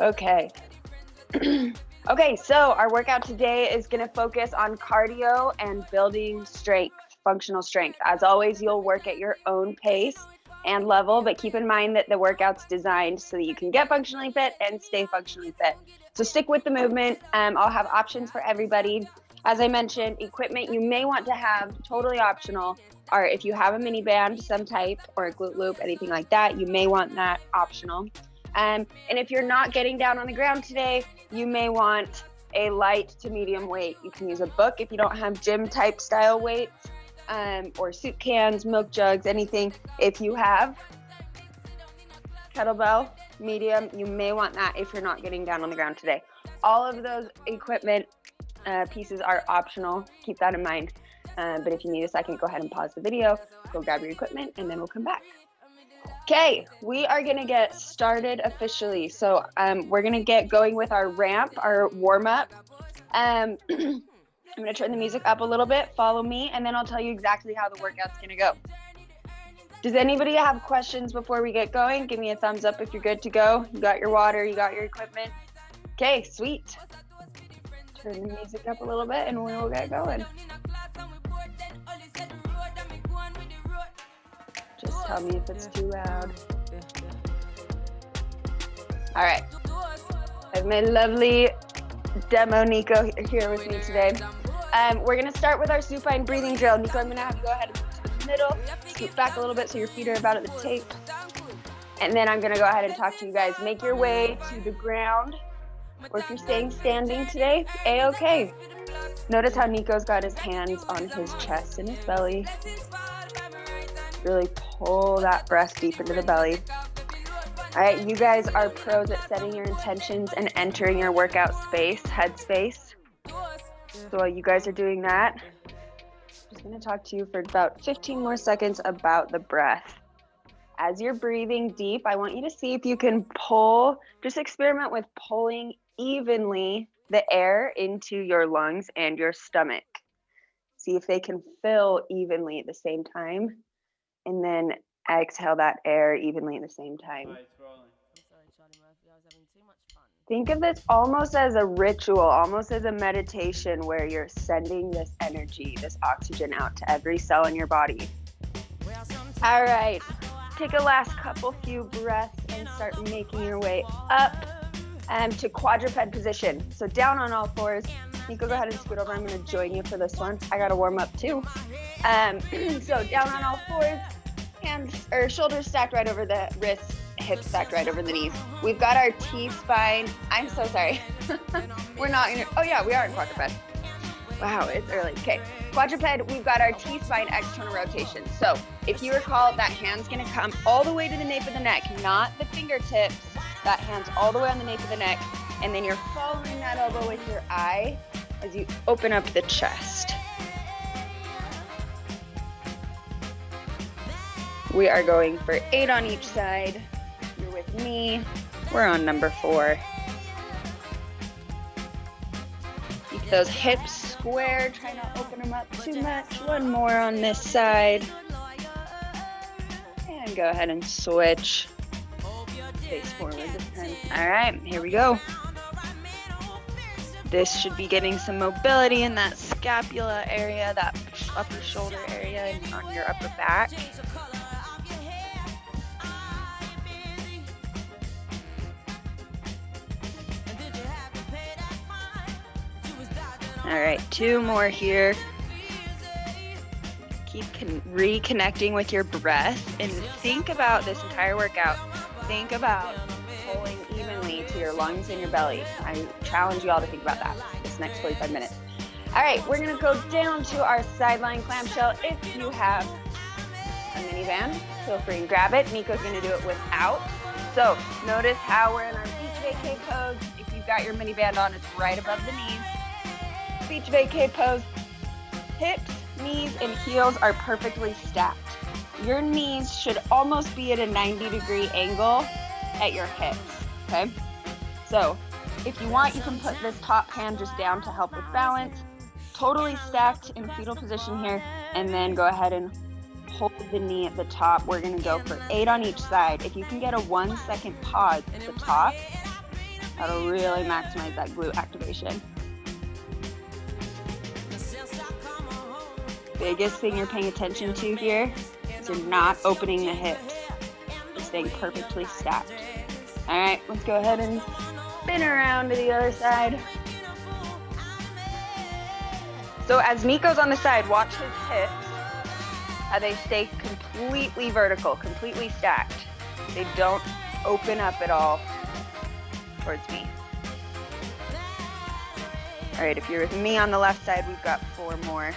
Okay. Okay, so our workout today is going to focus on cardio and building strength, functional strength. As always, you'll work at your own pace and level, but keep in mind that the workout's designed so that you can get functionally fit and stay functionally fit. So stick with the movement. I'll have options for everybody. As I mentioned, equipment you may want to have, totally optional, are if you have a mini band, some type, or a glute loop, anything like that, you may want that optional. And if you're not getting down on the ground today, you may want a light to medium weight. You can use a book if you don't have gym type style weights, or soup cans, milk jugs, anything. If you have kettlebell, medium, you may want that if you're not getting down on the ground today. All of those equipment pieces are optional. Keep that in mind. But if you need a second, go ahead and pause the video, go grab your equipment, and then we'll come back. Okay, we are gonna get started officially. So we're gonna get going with our ramp, our warm up. I'm gonna turn the music up a little bit, follow me, and then I'll tell you exactly how the workout's gonna go. Does anybody have questions before we get going? Give me a thumbs up if you're good to go. You got your water, you got your equipment. Okay, sweet. Turn the music up a little bit and we will get going. Just tell me if it's too loud. All right. I have my lovely demo Nico here with me today. We're gonna start with our supine breathing drill. Nico, I'm gonna have you go ahead and move to the middle, scoot back a little bit so your feet are about at the tape. And then I'm gonna go ahead and talk to you guys. Make your way to the ground, or if you're staying standing today, A-okay. Notice how Nico's got his hands on his chest and his belly. Really pull that breath deep into the belly. All right, you guys are pros at setting your intentions and entering your workout space, headspace. So while you guys are doing that, I'm just gonna talk to you for about 15 more seconds about the breath. As you're breathing deep, I want you to see if you can pull, just experiment with pulling evenly the air into your lungs and your stomach. See if they can fill evenly at the same time. And then exhale that air evenly at the same time. Think of this almost as a ritual, almost as a meditation where you're sending this energy, this oxygen out to every cell in your body. All right, take a last few breaths and start making your way up to quadruped position. So down on all fours. Nico, go ahead and scoot over. I'm going to join you for this one. I got to warm up too. So down on all fours, hands or shoulders stacked right over the wrists, hips stacked right over the knees. We've got our T-spine. I'm so sorry. We're not in, oh yeah, we are in quadruped. Wow, it's early. Okay, quadruped, we've got our T-spine external rotation. So if you recall, that hand's going to come all the way to the nape of the neck, not the fingertips. That hand's all the way on the nape of the neck. And then you're following that elbow with your eye as you open up the chest. We are going for 8 on each side. You're with me. We're on number 4. Keep those hips square. Try not to open them up too much. One more on this side. And go ahead and switch. Face forward this time. All right, here we go. This should be getting some mobility in that scapula area, that upper shoulder area, and on your upper back. All right, 2 more here. Keep reconnecting with your breath and think about this entire workout. Think about pulling evenly to your lungs and your belly. I challenge you all to think about that this next 45 minutes. All right, we're gonna go down to our sideline clamshell. If you have a minivan, feel free and grab it. Nico's gonna do it without. So notice how we're in our beach vacay pose. If you've got your miniband on, it's right above the knees. Beach vacay pose. Hips, knees, and heels are perfectly stacked. Your knees should almost be at a 90-degree angle at your hips, okay? So if you want, you can put this top hand just down to help with balance. Totally stacked in fetal position here, and then go ahead and hold the knee at the top. We're gonna go for 8 on each side. If you can get a 1-second pause at the top, That'll really maximize that glute activation. Biggest thing you're paying attention to here is you're not opening the hips. You're staying perfectly stacked. All right, let's go ahead and spin around to the other side. So as Nico's on the side, watch his hips, how they stay completely vertical, completely stacked. They don't open up at all towards me. All right, if you're with me on the left side, we've got 4 more.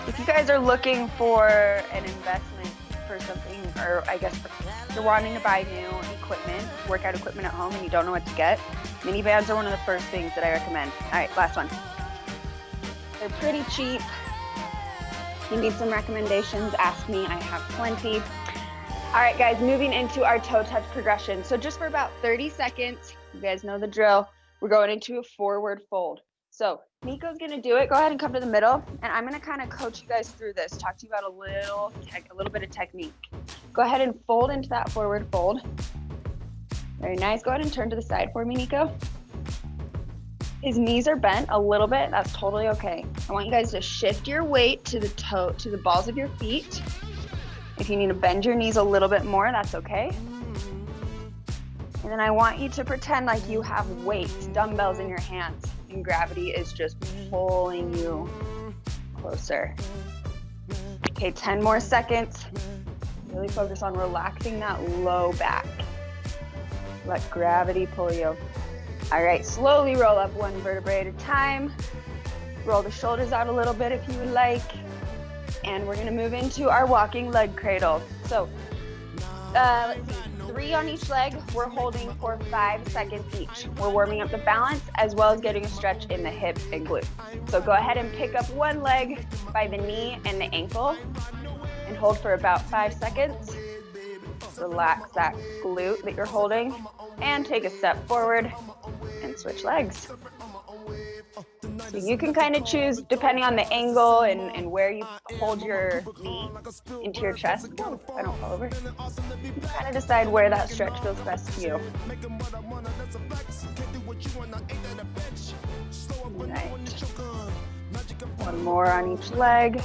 If you guys are looking for an investment for something, or I guess you're wanting to buy new equipment, workout equipment at home, and you don't know what to get, mini bands are one of the first things that I recommend. All right, last one. They're pretty cheap. If you need some recommendations, ask me. I have plenty. All right, guys, moving into our toe touch progression. So just for about 30 seconds, you guys know the drill. We're going into a forward fold. So Nico's gonna do it. Go ahead and come to the middle, and I'm gonna kind of coach you guys through this, talk to you about a little bit of technique. Go ahead and fold into that forward fold. Very nice. Go ahead and turn to the side for me, Nico. His knees are bent a little bit. That's totally okay. I want you guys to shift your weight to the balls of your feet. If you need to bend your knees a little bit more, that's okay. And then I want you to pretend like you have weights, dumbbells in your hands, and gravity is just pulling you closer. Okay, 10 more seconds. Really focus on relaxing that low back. Let gravity pull you. All right, slowly roll up 1 vertebrae at a time. Roll the shoulders out a little bit if you would like. And we're gonna move into our walking leg cradle. So, let's see, 3 on each leg. We're holding for 5 seconds each. We're warming up the balance as well as getting a stretch in the hip and glute. So go ahead and pick up 1 leg by the knee and the ankle and hold for about 5 seconds. Relax that glute that you're holding and take a step forward and switch legs. So you can kind of choose, depending on the angle and where you hold your knee into your chest. Oh, I don't fall over. You can kind of decide where that stretch feels best to you. Right. 1 more on each leg.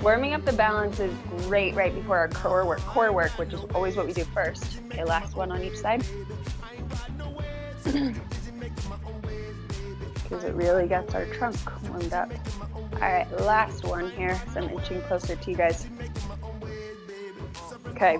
Warming up the balance is great right before our core work, which is always what we do first. Okay, last one on each side. Because it really gets our trunk warmed up. All right, last one here. So I'm inching closer to you guys. Okay.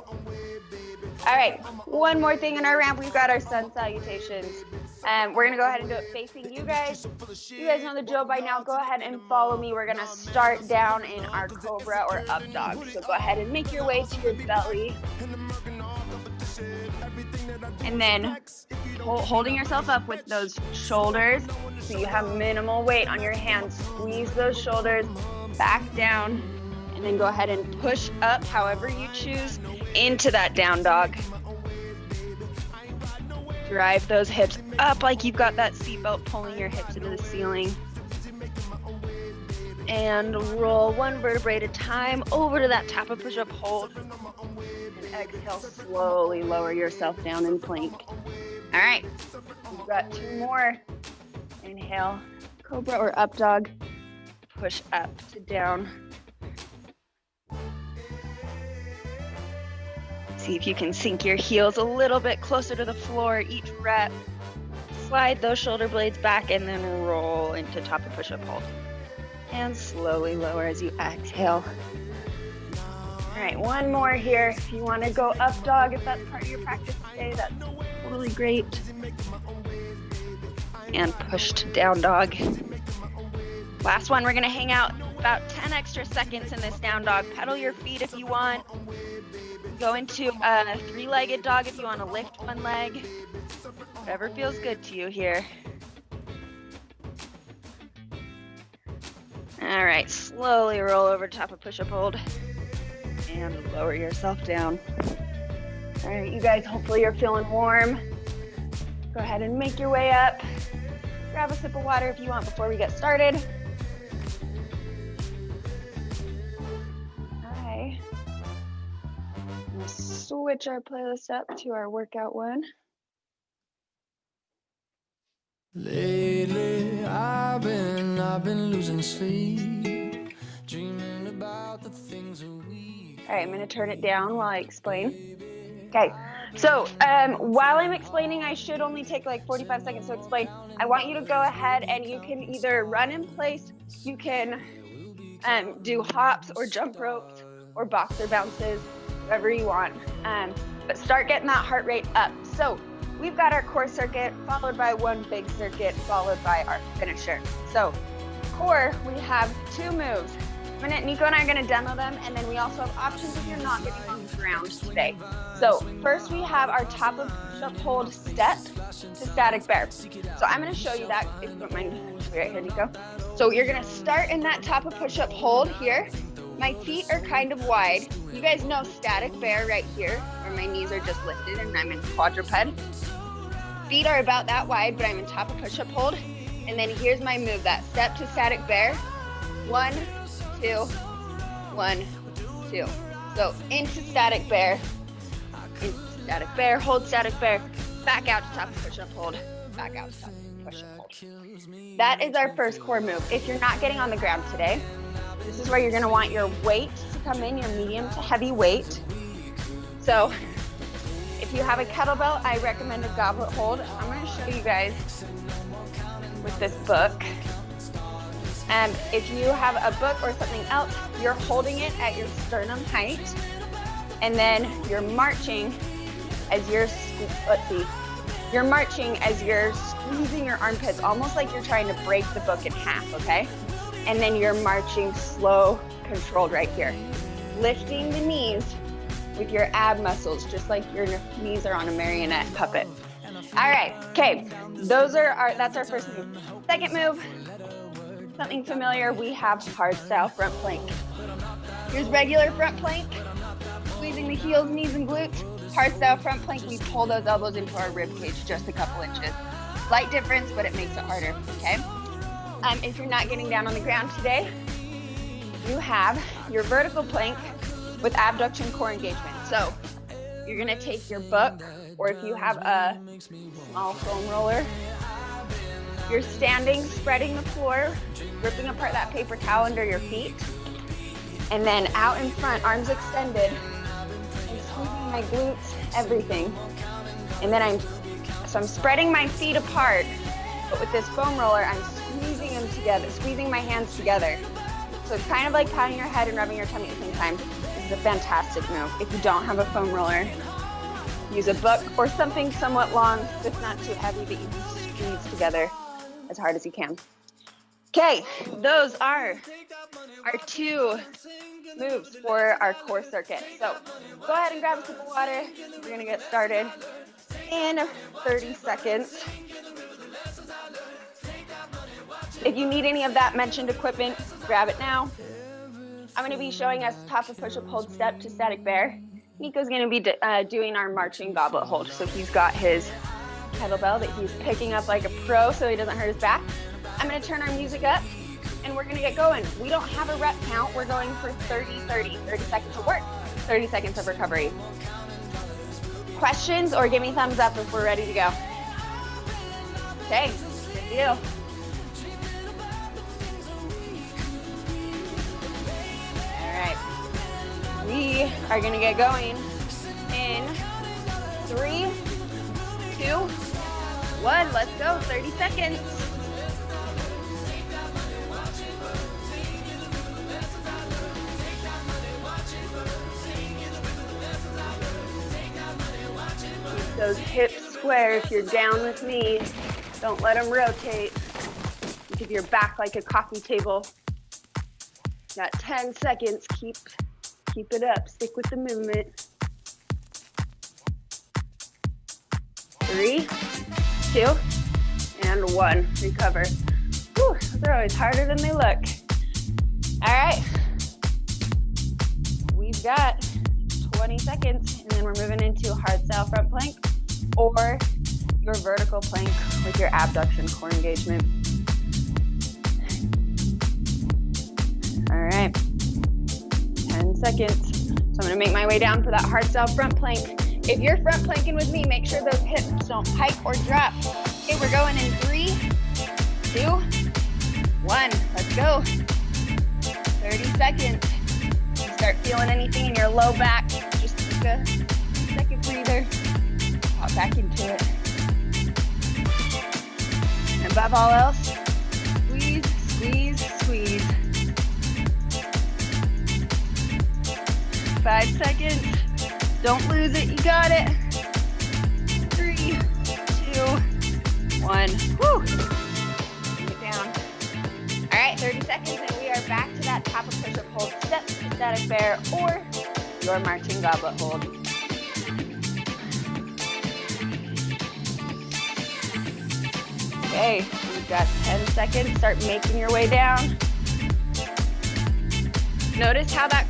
All right, one more thing in our ramp. We've got our sun salutations. We're gonna go ahead and do it facing you guys. You guys know the drill by now. Go ahead and follow me. We're gonna start down in our cobra or up dog. So go ahead and make your way to your belly. And then holding yourself up with those shoulders so you have minimal weight on your hands. Squeeze those shoulders back down and then go ahead and push up however you choose into that down dog. Drive those hips up like you've got that seatbelt pulling your hips into the ceiling. And roll 1 vertebrae at a time over to that tap and push up hold. And exhale, slowly lower yourself down in plank. All right, we've got 2 more. Inhale, cobra or up dog. Push up to down. See if you can sink your heels a little bit closer to the floor each rep. Slide those shoulder blades back and then roll into top and push up hold. And slowly lower as you exhale. All right, 1 more here. If you want to go up dog, if that's part of your practice today, that's totally great. And push to down dog. Last one, we're gonna hang out about 10 extra seconds in this down dog. Pedal your feet if you want. Go into a 3-legged dog if you want to lift 1 leg. Whatever feels good to you here. All right, slowly roll over top of push-up hold and lower yourself down. All right, you guys, hopefully you're feeling warm. Go ahead and make your way up. Grab a sip of water if you want before we get started. We'll switch our playlist up to our workout one. Lately, I've been losing sleep, dreaming about the things we. All right, I'm going to turn it down while I explain. Okay, so while I'm explaining, I should only take like 45 seconds to explain. I want you to go ahead and you can either run in place, you can do hops or jump ropes or boxer bounces, whatever you want. But start getting that heart rate up. So we've got our core circuit followed by one big circuit followed by our finisher. So core, we have 2 moves. Nico and I are going to demo them, and then we also have options if you're not getting on the ground today. So first we have our top of push-up hold step to static bear. So I'm going to show you that, if you don't mind. Right here, Nico. So you're going to start in that top of push-up hold here. My feet are kind of wide. You guys know static bear right here, where my knees are just lifted and I'm in quadruped. Feet are about that wide, but I'm in top of push-up hold. And then here's my move, that step to static bear. 1, 2, 1, 2. So into static bear, hold static bear, back out to top of push-up hold, back out to top of push-up hold. That is our first core move. If you're not getting on the ground today, this is where you're gonna want your weight to come in, your medium to heavy weight. So if you have a kettlebell, I recommend a goblet hold. I'm gonna show you guys with this book. If you have a book or something else, you're holding it at your sternum height, and then you're marching as you're, you're marching as you're squeezing your armpits, almost like you're trying to break the book in half, okay? And then you're marching slow, controlled right here. Lifting the knees with your ab muscles, just like your knees are on a marionette puppet. All right, okay, that's our first move. Second move, something familiar, we have hard style front plank. Here's regular front plank, squeezing the heels, knees, and glutes. Hard style front plank, we pull those elbows into our rib cage just a couple inches. Slight difference, but it makes it harder, okay? If you're not getting down on the ground today, you have your vertical plank with abduction core engagement. So you're gonna take your book, or if you have a small foam roller, you're standing, spreading the floor, ripping apart that paper towel under your feet, and then out in front, arms extended, and squeezing my glutes, everything. And then I'm spreading my feet apart, but with this foam roller, I'm squeezing them together, squeezing my hands together. So it's kind of like patting your head and rubbing your tummy at the same time. This is a fantastic move. If you don't have a foam roller, use a book or something somewhat long that's not too heavy that you can squeeze together as hard as you can. Okay, those are our 2 moves for our core circuit. So go ahead and grab a sip of water. We're gonna get started in 30 seconds. If you need any of that mentioned equipment, grab it now. I'm gonna be showing us top of push-up hold step to static bear. Nico's gonna be doing our marching goblet hold. So he's got his kettlebell that he's picking up like a pro so he doesn't hurt his back. I'm gonna turn our music up and we're gonna get going. We don't have a rep count. We're going for 30 seconds of work, 30 seconds of recovery. Questions or give me thumbs up if we're ready to go. Okay, good deal. All right, we are gonna get going in 3, 2, 1, let's go, 30 seconds. Keep those hips square if you're down with me. Don't let them rotate. Give your back like a coffee table. Got 10 seconds, keep it up, stick with the movement. 3, 2, and 1, recover. Whew, those are always harder than they look. All right, we've got 20 seconds, and then we're moving into hard style front plank or your vertical plank with your abduction core engagement. All right, 10 seconds. So I'm gonna make my way down for that hard cell front plank. If you're front planking with me, make sure those hips don't pike or drop. Okay, we're going in 3, 2, 1. Let's go. 30 seconds. If you start feeling anything in your low back, just take a second breather. Pop back into it. And above all else, squeeze, squeeze, squeeze. 5 seconds. Don't lose it. You got it. 3, 2, 1. Woo. Bring it down. All right, 30 seconds, and we are back to that top of push-up hold, step to static bear, or your marching goblet hold. Okay, we've got 10 seconds. Start making your way down. Notice how that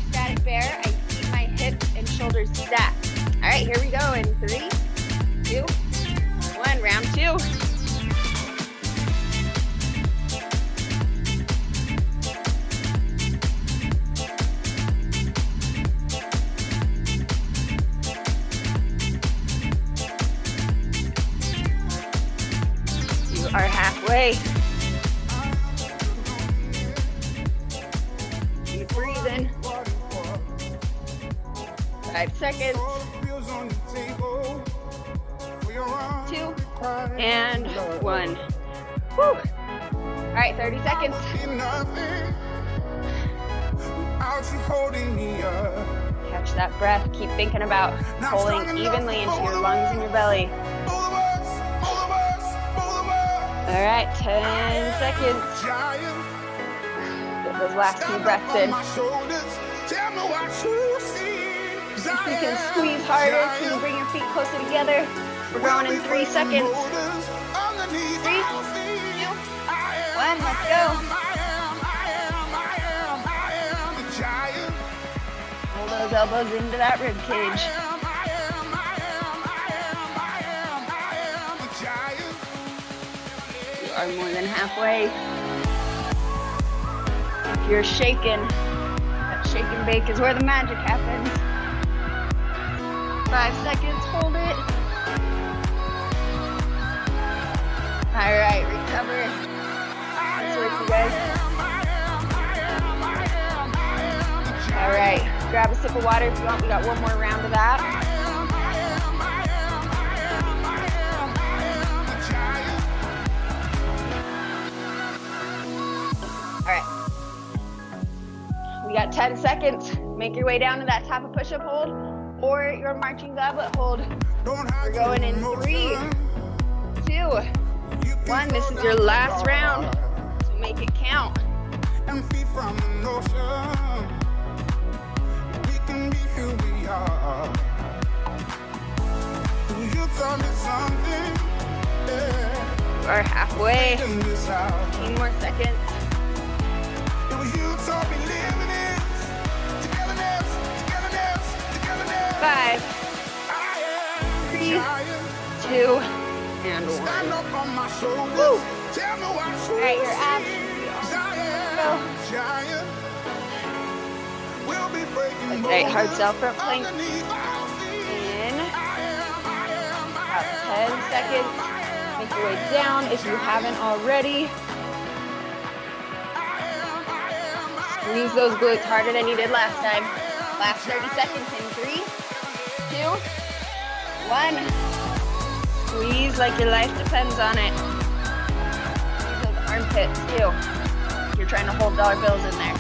static bear, I keep my hips and shoulders stacked. All right, here we go in 3, 2, 1, round 2. You are halfway. Keep breathing. 5 seconds. 2 and 1. Woo. All right, 30 seconds. Catch that breath. Keep thinking about pulling evenly into your lungs and your belly. All right, 10 seconds. Get those last few breaths in. If you can squeeze harder, can you bring your feet closer together? We're going in 3 seconds. 3, 2, 1, let's go. Pull those elbows into that rib cage. You are more than halfway. If you're shaking, that shake and bake is where the magic happens. 5 seconds, hold it. All right, recover. That's with you guys. All right, grab a sip of water if you want. We got one more round of that. All right. We got 10 seconds. Make your way down to that top of push-up hold or your marching goblet hold. We're going in 3, 2, 1. This is your last round, so make it count. And free from the notion we can be who we are. You taught me something. We're halfway. 15 more seconds. It was you taught me living it. Togetherness, togetherness, togetherness. 5, 3, 2, and 1. Woo. All right, your abs. Go. Okay, hard cell front plank. In about 10 seconds. Make your way down if you haven't already. Squeeze those glutes harder than you did last time. Last 30 seconds in 3, 2, 1. Squeeze like your life depends on it. Squeeze those armpits too. You're trying to hold dollar bills in there.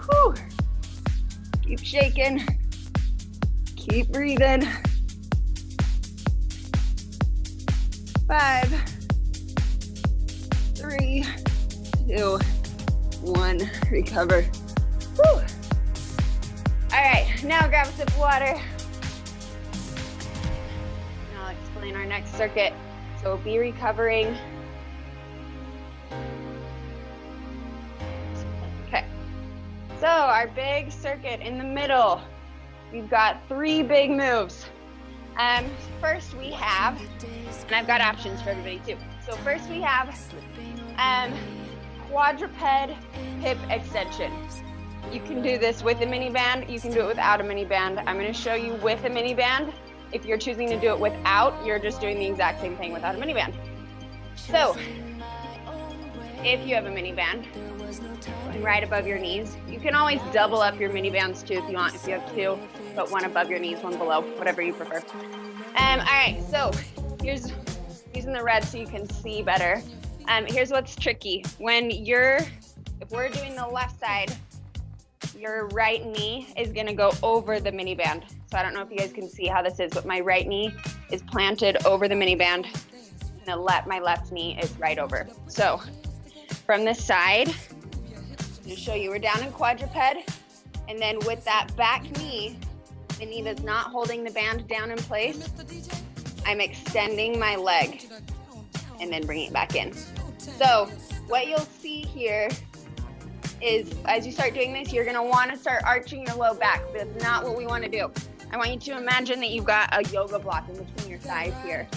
Whew. Keep shaking. Keep breathing. 5, 3, 2, 1. Recover. Whew. All right, now grab a sip of water. Now I'll explain our next circuit. So be recovering. Okay. So our big circuit in the middle, we've got 3 big moves. First we have, and I've got options for everybody too. So first we have quadruped hip extension. You can do this with a mini band. You can do it without a mini band. I'm going to show you with a mini band. If you're choosing to do it without, you're just doing the exact same thing without a mini band. So if you have a mini band, going right above your knees, you can always double up your mini bands too if you want. If you have two, put one above your knees, one below, whatever you prefer. All right, so here's using the red so you can see better. Here's what's tricky. If we're doing the left side, your right knee is gonna go over the mini band. So I don't know if you guys can see how this is, but my right knee is planted over the mini band, and my left knee is right over. So from this side, I'm gonna show you, we're down in quadruped, and then with that back knee, the knee that's not holding the band down in place, I'm extending my leg and then bringing it back in. So what you'll see here is as you start doing this, you're gonna wanna start arching your low back, but that's not what we wanna do. I want you to imagine that you've got a yoga block in between your thighs here,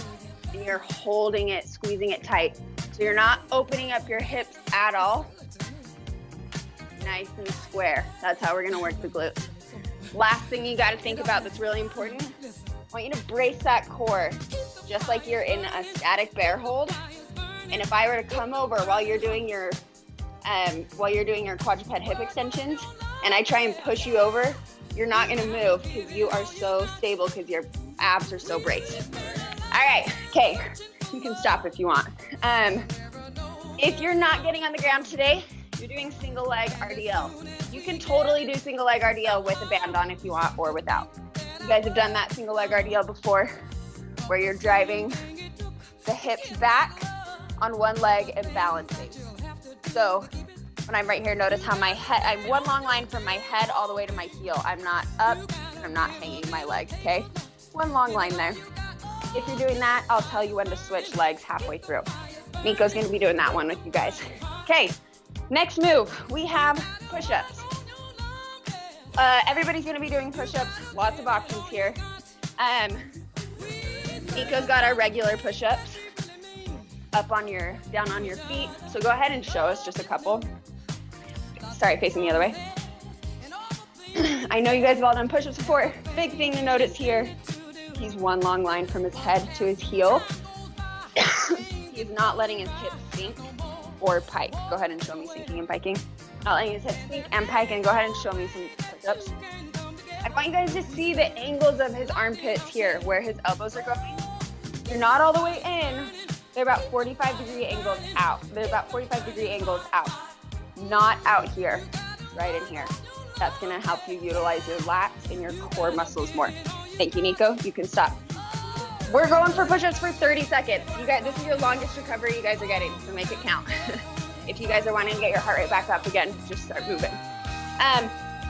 and you're holding it, squeezing it tight. So you're not opening up your hips at all. Nice and square. That's how we're gonna work the glutes. Last thing you gotta think about that's really important, I want you to brace that core, just like you're in a static bear hold. And if I were to come over while you're doing your quadruped hip extensions, and I try and push you over, you're not gonna move because you are so stable because your abs are so braced. All right, okay, you can stop if you want. If you're not getting on the ground today, you're doing single leg RDL. You can totally do single leg RDL with a band on if you want, or without. You guys have done that single leg RDL before, where you're driving the hips back on one leg and balancing. So when I'm right here, notice how my head, I have one long line from my head all the way to my heel. I'm not up, I'm not hanging my legs, okay? One long line there. If you're doing that, I'll tell you when to switch legs halfway through. Nico's gonna be doing that one with you guys. Okay, next move, we have push-ups. Everybody's gonna be doing push-ups, lots of options here. Nico's got our regular push-ups, down on your feet. So go ahead and show us just a couple. Sorry, facing the other way. I know you guys have all done push-ups before. Big thing to notice here, he's one long line from his head to his heel. He's not letting his hips sink or pike. Go ahead and show me sinking and piking. Not letting his hips sink and pike, and go ahead and show me some push-ups. I want you guys to see the angles of his armpits here, where his elbows are going. They're not all the way in. They're about 45-degree angles out. They're about 45-degree angles out. Not out here, right in here. That's gonna help you utilize your lats and your core muscles more. Thank you, Nico. You can stop. We're going for push-ups for 30 seconds. You guys, this is your longest recovery you guys are getting, so make it count. If you guys are wanting to get your heart rate back up again, just start moving.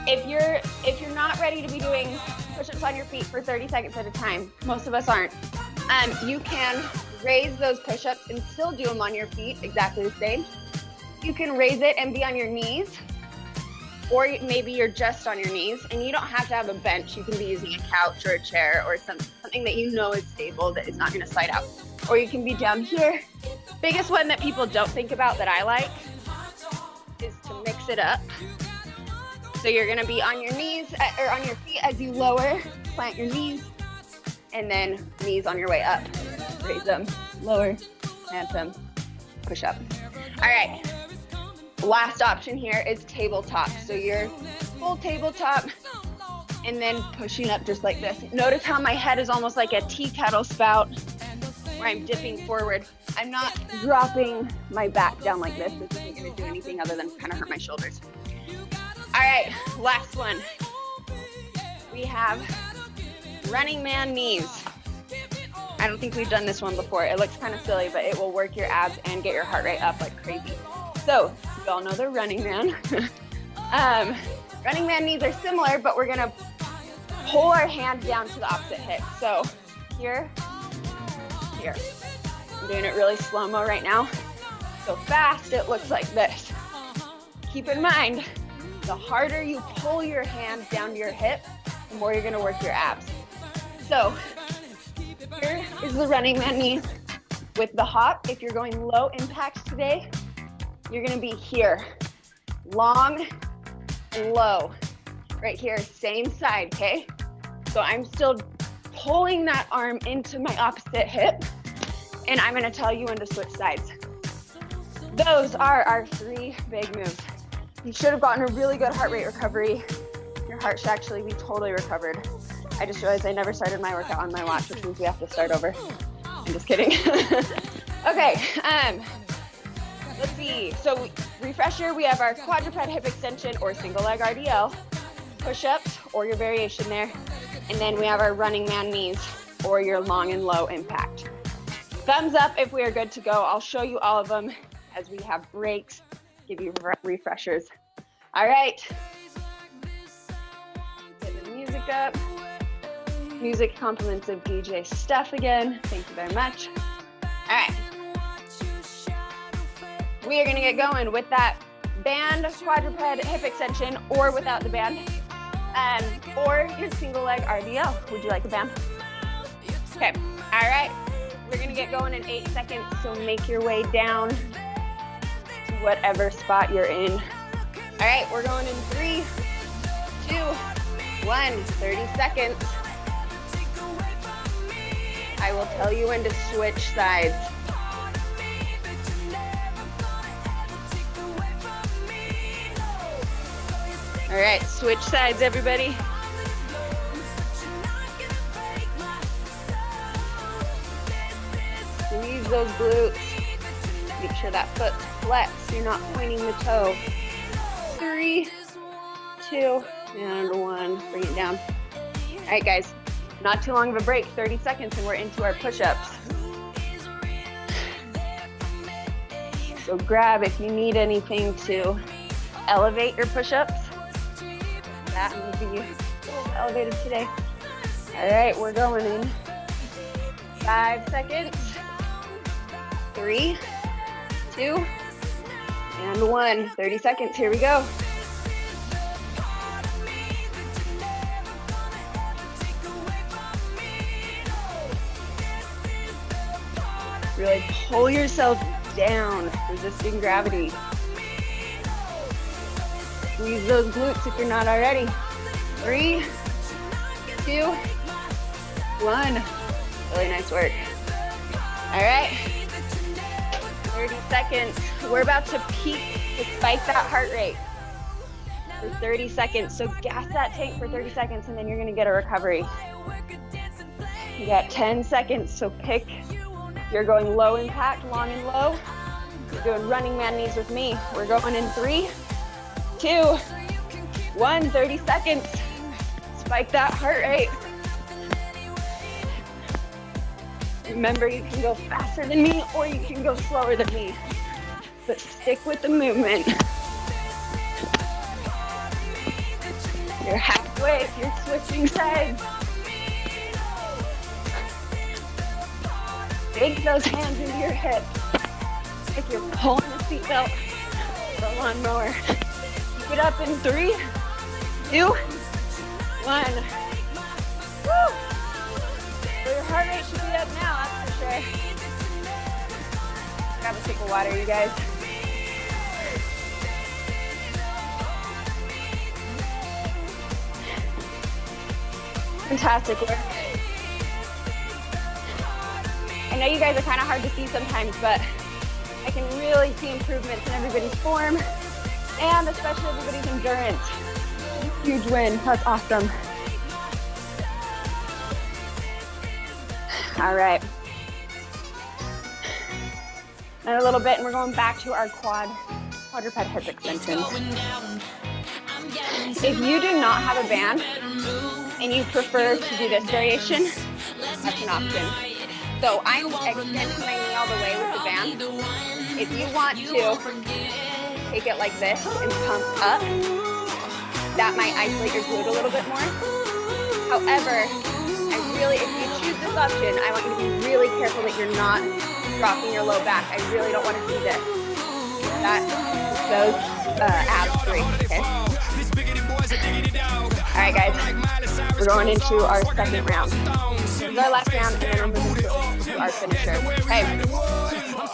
If you're not ready to be doing push-ups on your feet for 30 seconds at a time, most of us aren't, you can raise those push-ups and still do them on your feet, exactly the same. You can raise it and be on your knees, or maybe you're just on your knees, and you don't have to have a bench. You can be using a couch or a chair or something that you know is stable, that is not gonna slide out. Or you can be down here. Biggest one that people don't think about that I like is to mix it up. So you're gonna be on your knees, or on your feet as you lower, plant your knees, and then knees on your way up. Raise them, lower, plant them, push up. All right, last option here is tabletop. So you're full tabletop and then pushing up just like this. Notice how my head is almost like a tea kettle spout where I'm dipping forward. I'm not dropping my back down like this. This isn't gonna do anything other than kind of hurt my shoulders. All right, last one. We have running man knees. I don't think we've done this one before. It looks kind of silly, but it will work your abs and get your heart rate up like crazy. So you all know the running man. Running man knees are similar, but we're gonna pull our hand down to the opposite hip. So here, here. I'm doing it really slow-mo right now. So fast, it looks like this. Keep in mind, the harder you pull your hand down to your hip, the more you're gonna work your abs. So Here is the running man knee with the hop. If you're going low impact today, you're gonna be here, long and low. Right here, same side, okay? So I'm still pulling that arm into my opposite hip, and I'm gonna tell you when to switch sides. Those are our 3 big moves. You should have gotten a really good heart rate recovery. Your heart should actually be totally recovered. I just realized I never started my workout on my watch, which means we have to start over. I'm just kidding. Okay, let's see. So refresher, we have our quadruped hip extension or single leg RDL, push-ups or your variation there. And then we have our running man knees or your long and low impact. Thumbs up if we are good to go. I'll show you all of them as we have breaks, give you refreshers. All right. Get the music up. Music compliments of DJ Steph again. Thank you very much. All right. We are gonna get going with that band quadruped hip extension or without the band, or your single leg RDL. Would you like a band? Okay, all right. We're gonna get going in 8 seconds, so make your way down to whatever spot you're in. All right, we're going in 3, 2, 1, 30 seconds. I will tell you when to switch sides. All right, switch sides, everybody. Squeeze those glutes. Make sure that foot's flexed. You're not pointing the toe. 3, 2, and 1. Bring it down. All right, guys. Not too long of a break, 30 seconds, and we're into our push-ups. So grab if you need anything to elevate your push-ups. That will be a little elevated today. All right, we're going in 5 seconds. 3, 2, and 1. 30 seconds, here we go. Really pull yourself down, resisting gravity. Squeeze those glutes if you're not already. 3, 2, 1. Really nice work. All right, 30 seconds. We're about to peak to spike that heart rate for 30 seconds. So gas that tank for 30 seconds and then you're gonna get a recovery. You got 10 seconds, so pick. You're going low impact, long and low. You're doing running man knees with me. We're going in 3, 2, 1, 30 seconds. Spike that heart rate. Remember, you can go faster than me or you can go slower than me, but stick with the movement. You're halfway if you're switching sides. Take those hands into your hips. If you're pulling the seatbelt, roll on more. Keep it up in 3, 2, 1. Woo! So your heart rate should be up now, that's for sure. Grab a sip of water, you guys. Fantastic work. I know you guys are kind of hard to see sometimes, but I can really see improvements in everybody's form and especially everybody's endurance. Huge win, that's awesome. All right. Another little bit and we're going back to our quadruped hip extensions. If you do not have a band and you prefer to do this variation, that's an option. So I'm extending my knee all the way with the band. If you want to take it like this and pump up, that might isolate your glute a little bit more. However, if you choose this option, I want you to be really careful that you're not dropping your low back. I really don't want to see this. That those abs break, okay? All right, guys, we're going into our second round. This is our last round, and then we're moving our finisher. Okay.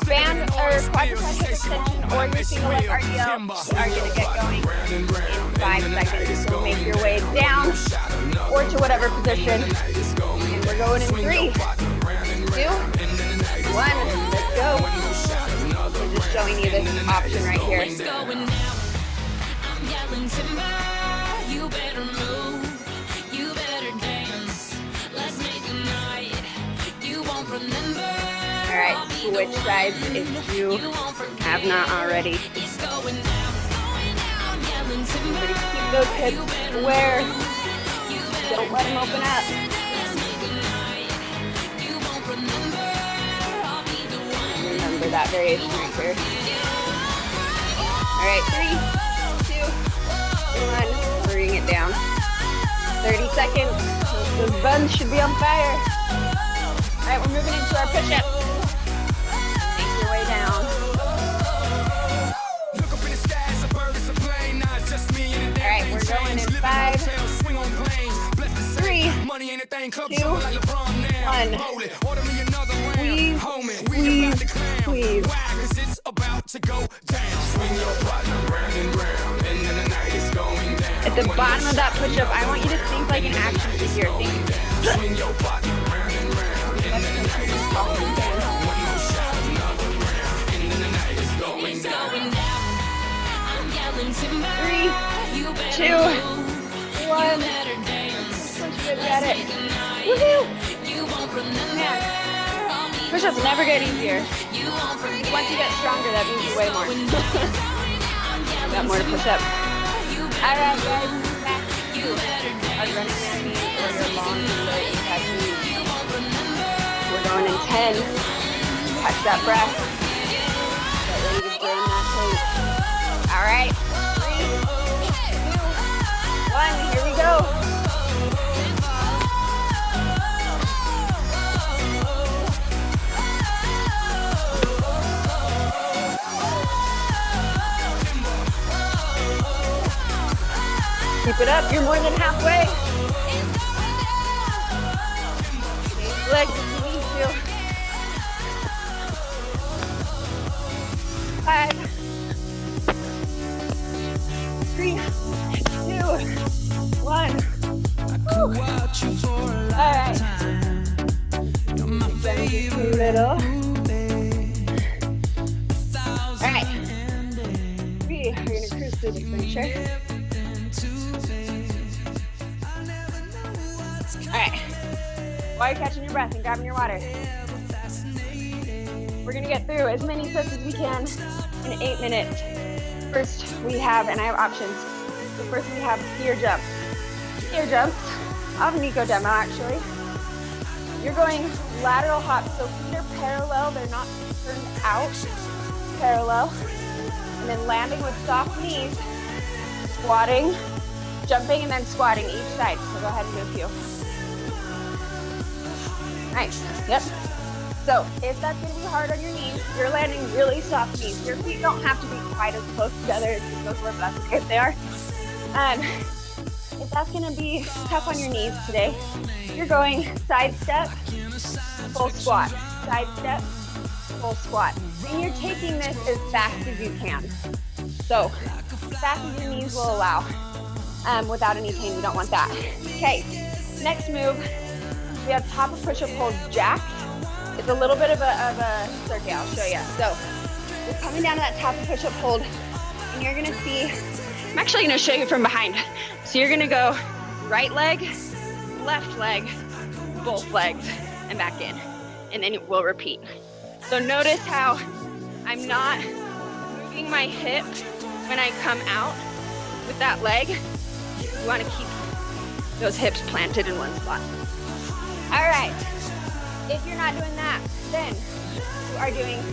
Band or quadricep extension or your single leg RDL are going to get going in 5 seconds. So make your way down or to whatever position. And we're going in 3, 2, 1. Let's go. I'm just showing you this option right here. You better move, you better dance. Let's make a night you won't remember. All right, switch sides if you have not already. Everybody keep those hips square. Don't let them open up. Remember that variation right here. All right, 3, 2, 1. Bring it down. 30 seconds. Those buns should be on fire. All right, we're moving into our push-up. Make your way down. All right, we're going in 5, 3, 2, 1. Squeeze, squeeze, squeeze. At the bottom of that push-up, I want you to think like an action figure. Swing your body round and round, and then the night is going down. One more shot, another round, and then the night is going down. 3, 2, 1. Push good at it. Woohoo! Man, push-ups never get easier. Once you get stronger, that means way more. Got more to push up. All right, guys, back to our running man knees or your long leg technique. We're going in 10. Catch that breath. Get ready to jam that tape. All right, 3, 2, 1. Here we go. Keep it up, you're more than halfway. Legs if you need to. 5, 3, 2, 1. All right. Little. All right. We are going to cruise through the finisher. All right, while you're catching your breath and grabbing your water, we're gonna get through as many sets as we can in 8 minutes. First we have, and I have options. So first we have ear jumps. Ear jumps, I'll have an eco demo actually. You're going lateral hops, so feet are parallel, they're not turned out, parallel. And then landing with soft knees, squatting, jumping, and then squatting each side. So go ahead and do a few. Nice, yep. So if that's gonna be hard on your knees, you're landing really soft knees. Your feet don't have to be quite as close together as you go for, but that's okay if they are. If that's gonna be tough on your knees today, you're going side step, full squat, side step, full squat. And you're taking this as fast as you can. So, as fast as your knees will allow, without any pain, we don't want that. Okay, next move. We have top of push-up hold jacked. It's a little bit of a circuit, I'll show you. So we're coming down to that top of push-up hold, and you're gonna see, I'm actually gonna show you from behind. So you're gonna go right leg, left leg, both legs, and back in. And then we'll repeat. So notice how I'm not moving my hip when I come out with that leg. You wanna keep those hips planted in one spot. All right, if you're not doing that, then you are doing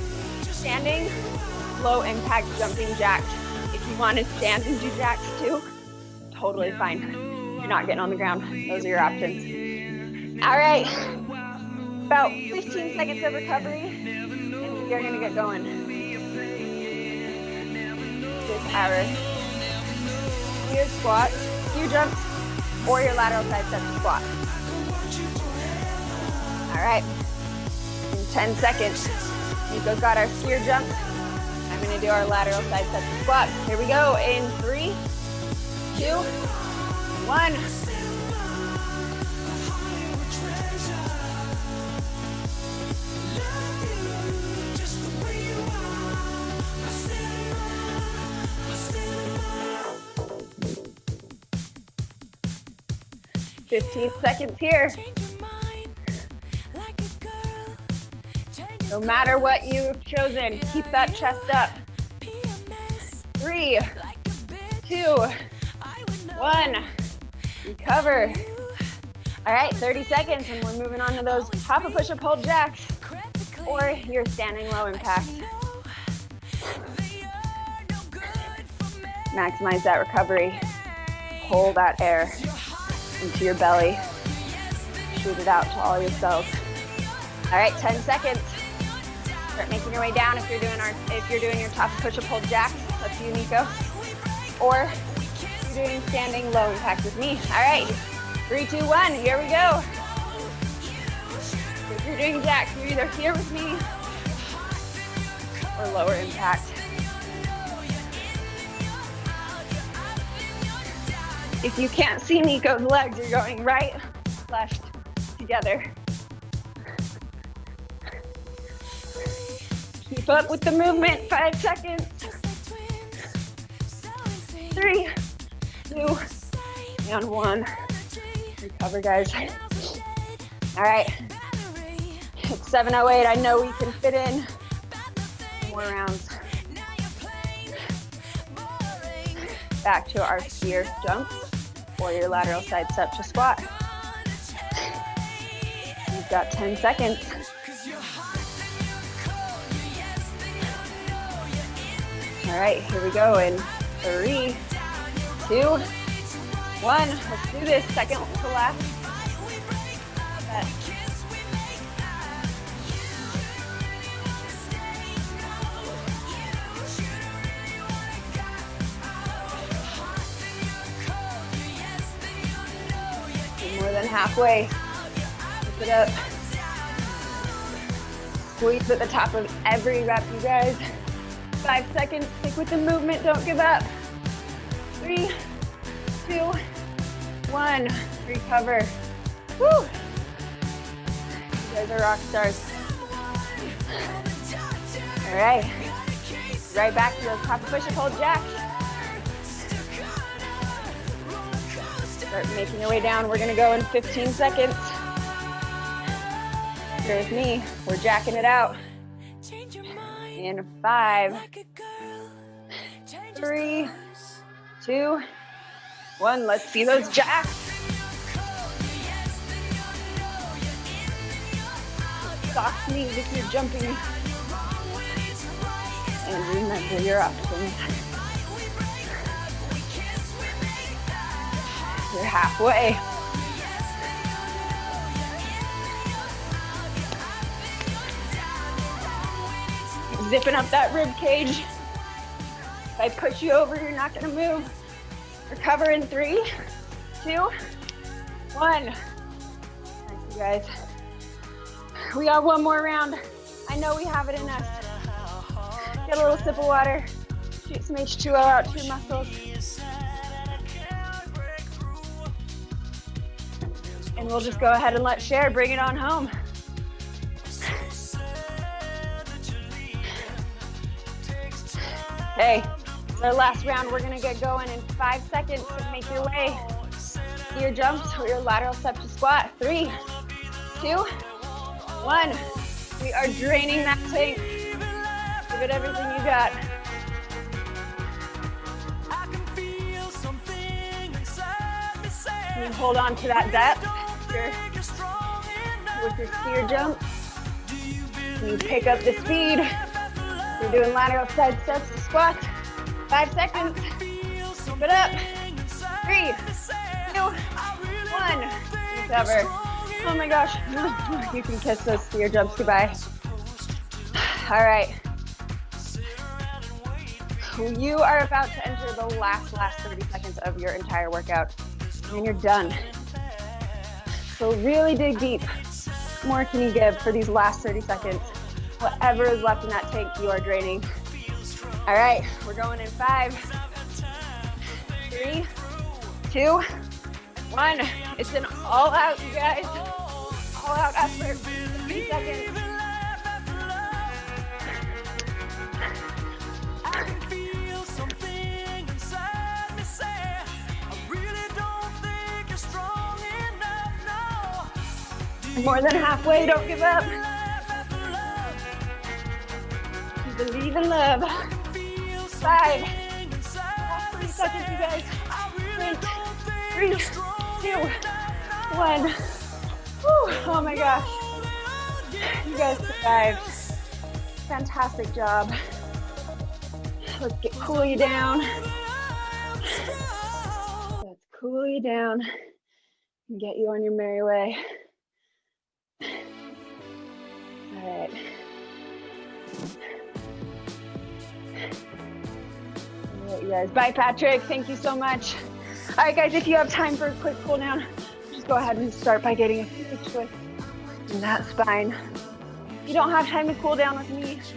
standing, low impact jumping jacks. If you want to stand and do jacks too, totally fine. You're not getting on the ground. Those are your options. All right, about 15 seconds of recovery, and we are gonna get going. This our ear squats, ear jumps, or your lateral side step squat. All right, in 10 seconds. Nico's got our skier jump. I'm gonna do our lateral side step to squat. Here we go in 3, 2, 1. "15 seconds here. No matter what you've chosen, keep that chest up. 3, 2, 1. Recover. All right, 30 seconds, and we're moving on to those top of push-up hold jacks or your standing low impact. Maximize that recovery. Pull that air into your belly. Shoot it out to all your cells. All right, 10 seconds. Start making your way down if you're doing your top push-up hold jacks. That's you, Nico. Or you're doing standing low impact with me. All right, 3, 2, 1. Here we go. If you're doing jacks, you're either here with me or lower impact. If you can't see Nico's legs, you're going right, left, together. Keep up with the movement, 5 seconds. 3, 2, and 1. Recover, guys. All right, it's 7:08. I know we can fit in more rounds. Back to our skier jumps or your lateral side step to squat. You've got 10 seconds. All right, here we go in 3, 2, 1. Let's do this. Second to last. Set. More than halfway. Lift it up. Squeeze at the top of every rep, you guys. 5 seconds. Stick with the movement. Don't give up. 3, 2, 1. Recover. Woo! You guys are rock stars. All right. Right back to those top of push-up hold jacks. Start making your way down. We're gonna go in 15 seconds. Here with me, we're jacking it out. In 5, 3, 2, 1. Let's see those jacks. Soft knees if you're jumping. And remember your options. You're halfway. Zipping up that rib cage. If I push you over, you're not gonna move. Recover in 3, 2, 1. Nice, you guys. We got one more round. I know we have it in us. Get a little sip of water. Shoot some H2O out to your muscles. And we'll just go ahead and let Cher bring it on home. Okay, it's our last round. We're gonna get going in 5 seconds. Make your way. Your jumps or your lateral step to squat. 3, 2, 1. We are draining that tank. Give it everything you got. You hold on to that depth with your skier jump. You pick up the speed. You're doing lateral side steps to squat. 5 seconds. Keep it up. 3, 2, 1. Recover. Oh my gosh. You can kiss those skier jumps goodbye. All right. You are about to enter the last 30 seconds of your entire workout. And you're done. So really dig deep. more can you give for these last 30 seconds? Whatever is left in that tank, you are draining. All right, we're going in 5, 3, 2, 1. It's an all out, you guys. All out effort. 3 seconds. More than halfway, don't give up. Believe in love. 5, last 3 seconds, you guys. 3, 2, 1. Whew. Oh my gosh. You guys survived. Fantastic job. Let's cool you down. Let's cool you down and get you on your merry way. All right. All right, you guys. Bye, Patrick. Thank you so much. All right, guys, if you have time for a quick cool down, just go ahead and start by getting a few twists in that spine. If you don't have time to cool down with me, it's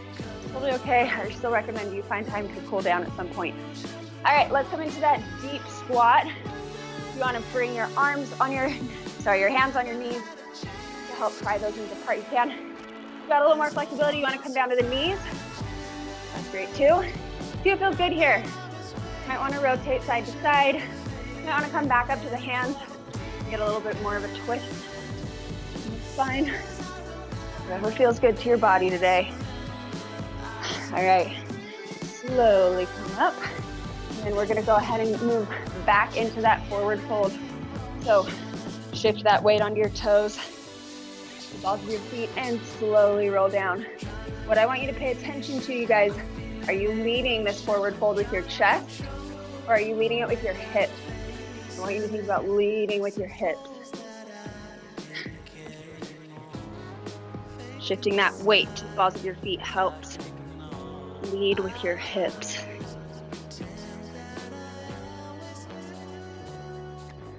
totally okay. I still recommend you find time to cool down at some point. All right, let's come into that deep squat. You want to bring your arms on your hands on your knees to help pry those knees apart. You can. If you got a little more flexibility, you want to come down to the knees. That's great too. See what feels good here. You might want to rotate side to side. You might want to come back up to the hands. Get a little bit more of a twist in the spine. Whatever feels good to your body today. All right, slowly come up. And then we're gonna go ahead and move back into that forward fold. So shift that weight onto your toes, the balls of your feet, and slowly roll down. What I want you to pay attention to, you guys, are you leading this forward fold with your chest, or are you leading it with your hips? I want you to think about leading with your hips. Shifting that weight to the balls of your feet helps. Lead with your hips.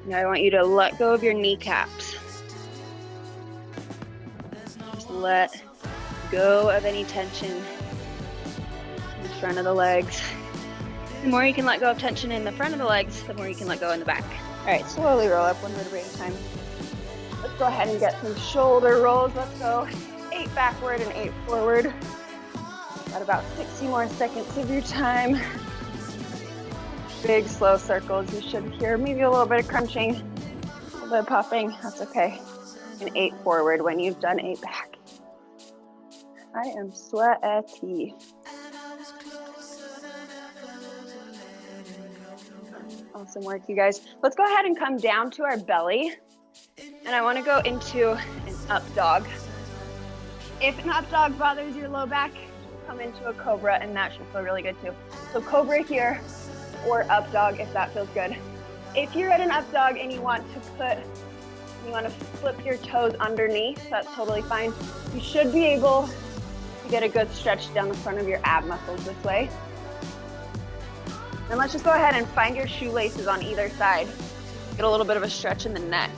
Now I want you to let go of your kneecaps. Just let go of any tension in the front of the legs. The more you can let go of tension in the front of the legs, the more you can let go in the back. All right, slowly roll up, 1 vertebrae at a time. Let's go ahead and get some shoulder rolls. Let's go 8 backward and 8 forward. Got about 60 more seconds of your time. Big slow circles. You should hear maybe a little bit of crunching, a little bit of puffing. That's okay. And 8 forward when you've done 8 back. I am sweaty. Awesome work, you guys. Let's go ahead and come down to our belly. And I want to go into an up dog. If an up dog bothers your low back, come into a cobra, and that should feel really good too. So cobra here, or up dog if that feels good. If you're at an up dog and you want to flip your toes underneath, that's totally fine. You should be able to get a good stretch down the front of your ab muscles this way. And let's just go ahead and find your shoelaces on either side. Get a little bit of a stretch in the neck.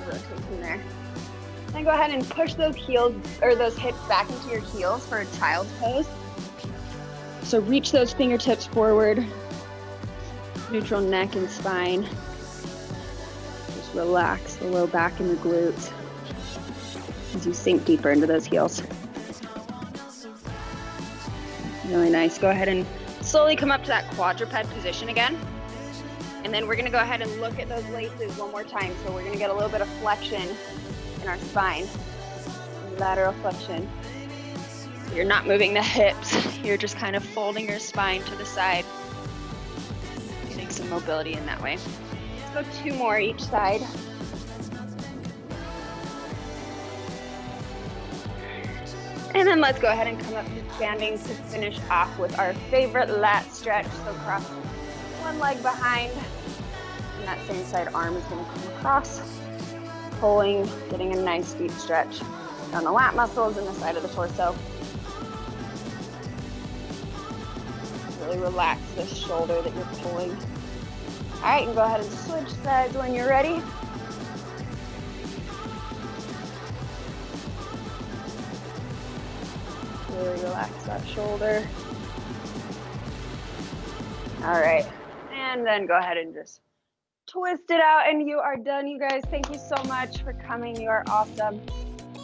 Rotate from there. Then go ahead and push those heels or those hips back into your heels for a child's pose. So reach those fingertips forward. Neutral neck and spine. Just relax the low back and the glutes as you sink deeper into those heels. Really nice. Go ahead and slowly come up to that quadruped position again. And then we're gonna go ahead and look at those laces one more time. So we're gonna get a little bit of flexion in our spine, lateral flexion. So you're not moving the hips, you're just kind of folding your spine to the side, getting some mobility in that way. Let's go 2 more each side. And then let's go ahead and come up to standing to finish off with our favorite lat stretch. So cross one leg behind, and that same side arm is going to come across, pulling, getting a nice deep stretch down the lat muscles and the side of the torso. Really relax this shoulder that you're pulling. All right, you can go ahead and switch sides when you're ready. relax that shoulder. All right, and then go ahead and just twist it out, and you are done, you guys. Thank you so much for coming. You are awesome.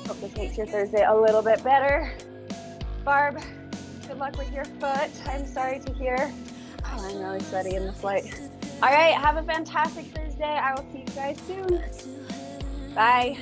Hope this makes your Thursday a little bit better. Barb, good luck with your foot. I'm sorry to hear. Oh, I'm really sweaty in the flight. All right, have a fantastic Thursday. I will see you guys soon. Bye.